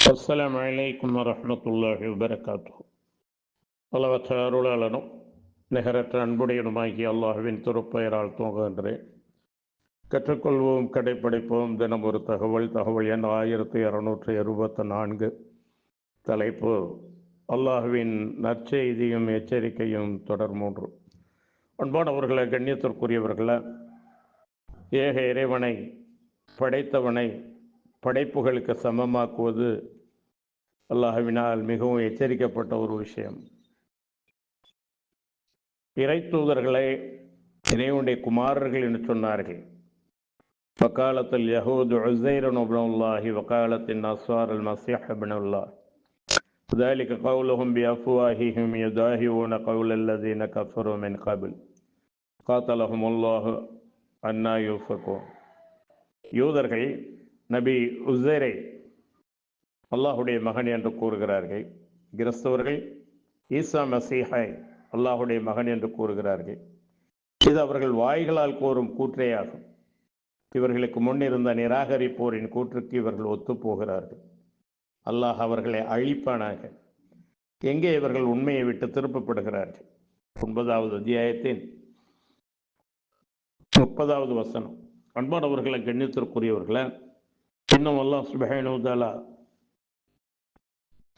அஸ்ஸலாமு அலைக்கும் வரஹ்மத்துல்லாஹி வபரகாத்துஹு. அளவற்ற அருளாளனும் நிகரற்ற அன்புடையனுமாகிய அல்லாஹ்வின் திருப்பெயரால் துவங்குகின்றேன். கற்றுக்கொள்வோம், கடைப்பிடிப்போம். தினம் ஒரு தகவல் எண் 1264. தலைப்பு: அல்லாஹ்வின் நற்செய்தியும் எச்சரிக்கையும். தொடர் 3. அன்பானவர்களை, கண்ணியத்திற்குரியவர்களை, ஏக இறைவனை, படைத்தவனை படைப்புகளுக்கு சமமாக்குவது அல்லாஹ்வினால் மிகவும் எச்சரிக்கப்பட்ட ஒரு விஷயம். இறை தூதர்களை இறைவனுடைய குமாரர்கள் என்று சொன்னார்கள். வக்காலத்தில் யஹூது உஸைரன் இப்னுல்லாஹி வக்காலத்தின் நஸ்வார் அல் மஸீஹ் இப்னுல்லாஹ் ذلك قولهم بأفواههم يضاهئون قول الذين كفروا من قبل قاتلهم الله أنى يؤفكون. யூதர்கள் நபி உஸைரை அல்லாஹுடைய மகன் என்று கூறுகிறார்கள். கிறிஸ்தவர்கள் ஈசா மசீஹை அல்லாஹுடைய மகன் என்று கூறுகிறார்கள். இது அவர்கள் வாய்களால் கூறும் கூற்றேயாகும். இவர்களுக்கு முன்னிருந்த நிராகரிப்போரின் கூற்றுக்கு இவர்கள் ஒத்துப்போகிறார்கள். அல்லாஹ் அவர்களை அழிப்பானாக. எங்கே இவர்கள் உண்மையை விட்டு திருப்பப்படுகிறார்கள்? 9வது அத்தியாயத்தின் 30வது வசனம். அன்பானவர்களை, கண்ணியத்திற்குரியவர்களை, இன்னும் அல்லாஹ் சுப்ஹானஹு வ தஆலா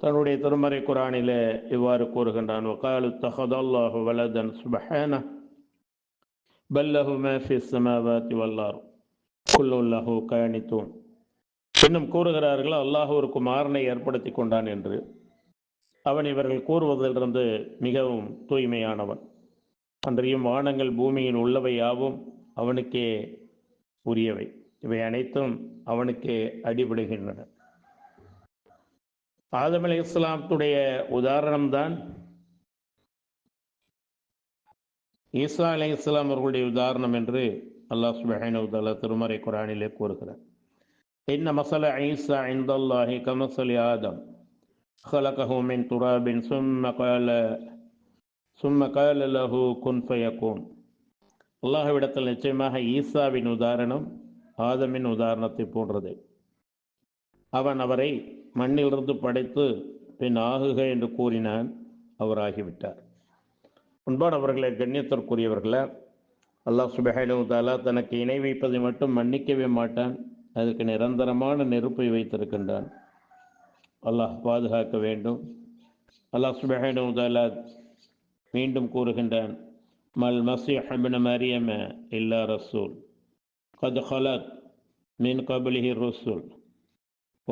தன்னுடைய திருமறை குர்ஆனிலே இவ்வாறு கூறுகின்றான்: வகாலு தஹதல்லாஹு வலதன் சுப்ஹானஹு பல் லஹு மா ஃபிஸ் ஸமாவாதி வல் அர்த் குல்லு லஹு கானிதூன். இன்னும் கூறுகிறார்கள், அல்லாஹ் ஒரு குமாரனை ஏற்படுத்தி கொண்டான் என்று. அவன் இவர்கள் கூறுவதிலிருந்து மிகவும் தூய்மையானவன். அன்றியும் வானங்கள் பூமியில் உள்ளவை யாவும் அவனுக்கே உரியவை. இவை அனைத்தும் அவனுக்கே அடிபடுகின்றன. ஆதம் அலைஹிஸ்ஸலாத்துடைய உதாரணம்தான் ஈசா அலைஹிஸ்ஸலாம் அவர்களுடைய உதாரணம் என்று அல்லாஹ் சுப்ஹானஹு வ தஆலா திருமறை குர்ஆனிலே கூறுகிறார். இன்ன மஸல ஈசா இன்தல்லாஹி கமஸலி ஆதம் خلقه من تراب ثم قال له كن فيكون. அல்லாஹ்விடத்தில் நிச்சயமாக ஈசாவின் உதாரணம் ஆதமின் உதாரணத்தை போன்றது. அவன் அவரை மண்ணிலிருந்து படைத்து பின் ஆகுக என்று கூறினான். அவர் ஆகிவிட்டார். அன்பானவர்களே, கண்ணியத்திற்குரியவர்களே, அல்லாஹ் சுப்ஹானஹு வ தஆலா தனக்கு இணை வைப்பதை மட்டும் மன்னிக்கவே மாட்டான். அதுக்கு நிரந்தரமான நெருப்பை வைத்திருக்கின்றான். அல்லாஹ் பாதுகாக்க வேண்டும். அல்லாஹ் சுப்ஹானஹு வ தஆலா மீண்டும் கூறுகின்றான்: மல் மஸீஹ் இப்னு மரியம இல்லா ரசூல் கத் ஹலத் மின் கப்லிஹி ருசுல் வ